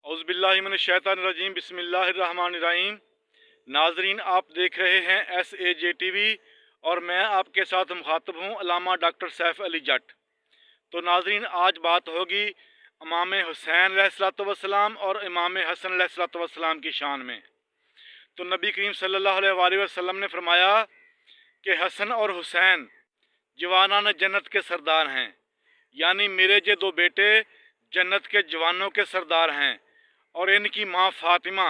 औज़ुबिल्लाहिमिनश्शैतानिर्रजीम बिस्मिल्लाहिर्रहमानिर्रहीम। नाजरीन, आप देख रहे हैं SAJ TV और मैं आपके साथ मुखातब हूँ अल्लामा डॉक्टर सैफ अली जट। तो नाजरीन, आज बात होगी इमाम हुसैन अलैहिस्सलाम और इमाम हसन अलैहिस्सलाम की शान में। तो नबी करीम सल्लल्लाहु अलैहि वसल्लम ने फरमाया कि हसन और हुसैन जवानान जन्नत के सरदार हैं, यानी मेरे ये दो बेटे जन्नत के जवानों के सरदार हैं और इनकी माँ फातिमा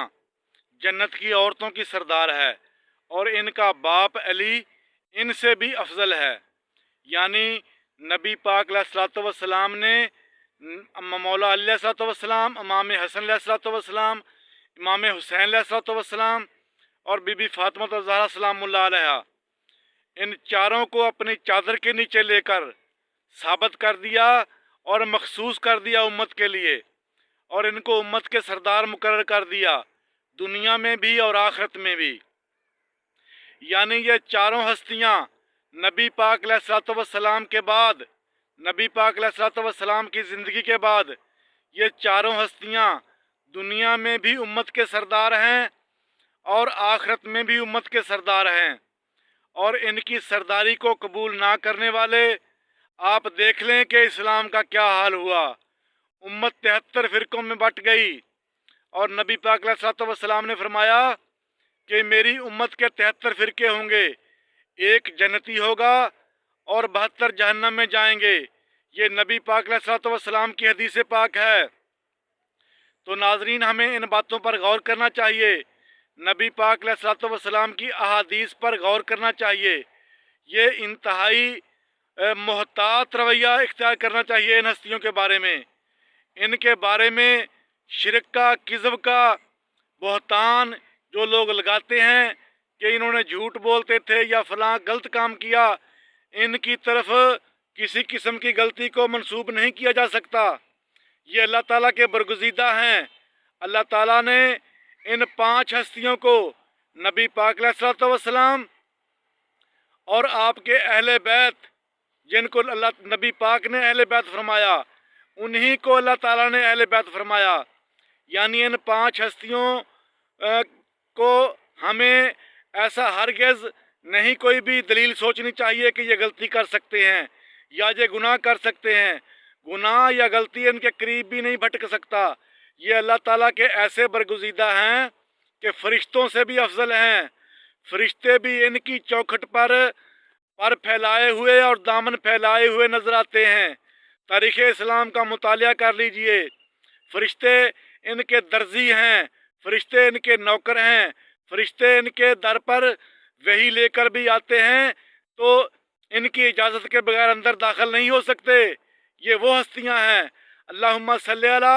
जन्नत की औरतों की सरदार है और इनका बाप अली इनसे भी अफजल है। यानी नबी पाक अलैहिस्सलाम ने मौला अली अलैहिस्सलाम, इमाम हसन अलैहिस्सलाम, इमाम हुसैन अलैहिस्सलाम और बीबी फातिमा ज़हरा सलामुल्लाह अलैहा, इन चारों को अपनी चादर के नीचे लेकर साबित कर दिया और मखसूस कर दिया उम्मत के लिए, और इनको उम्मत के सरदार मुकर्रर कर दिया, दुनिया में भी और आखिरत में भी। यानी ये चारों हस्तियाँ नबी पाक अलैहिस्सलाम के बाद, नबी पाक अलैहिस्सलाम की ज़िंदगी के बाद, ये चारों हस्तियाँ दुनिया में भी उम्मत के सरदार हैं और आखिरत में भी उम्मत के सरदार हैं। और इनकी सरदारी को कबूल ना करने वाले, आप देख लें कि इस्लाम का क्या हाल हुआ। उम्मत 73 फ़िरक़ों में बट गई और नबी पाक अलैहिस्सलाम ने फरमाया कि मेरी उम्मत के 73 फ़िरक़े होंगे, एक जन्नती होगा और 72 जहन्नम में जाएंगे। ये नबी पाक अलैहिस्सलाम की हदीस पाक है। तो नाजरीन, हमें इन बातों पर गौर करना चाहिए, नबी पाक अलैहिस्सलाम की अहादीस पर गौर करना चाहिए। ये इंतहाई मोहतात रवैया इख्तियार करना चाहिए इन हस्तियों के बारे में। इनके बारे में शिरक का, किज़ब का बहतान जो लोग लगाते हैं कि इन्होंने झूठ बोलते थे या फलां गलत काम किया, इनकी तरफ किसी किस्म की गलती को मंसूब नहीं किया जा सकता। ये अल्लाह ताला के बरगुज़ीदा हैं। अल्लाह ताला ने इन 5 हस्तियों को, नबी पाक अलैहिस्सलाम और आपके अहले बैत, जिनको अल्लाह नबी पाक ने अहले बैत फरमाया, उन्हीं को अल्लाह ताला ने अहले बैत फरमाया। यानी इन 5 हस्तियों को हमें ऐसा हरगिज़ नहीं कोई भी दलील सोचनी चाहिए कि ये गलती कर सकते हैं या ये गुनाह कर सकते हैं। गुनाह या गलती इनके करीब भी नहीं भटक सकता। ये अल्लाह ताला के ऐसे बरगुज़ीदा हैं कि फ़रिश्तों से भी अफजल हैं। फ़रिश्ते भी इनकी चौखट पर फैलाए हुए और दामन फैलाए हुए नजर आते हैं। तारीख़ इस्लाम का मुतालिया कर लीजिए। फ़रिश्ते इनके दर्जी हैं, फ़रिश्ते इनके नौकर हैं, फ़रिश्ते इनके दर पर वही लेकर भी आते हैं तो इनकी इजाज़त के बगैर अंदर दाखिल नहीं हो सकते। ये वो हस्तियाँ हैं। अल्लाहुम्मा सल्ली अला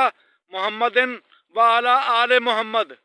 मुहम्मदिन व अला आले मोहम्मद।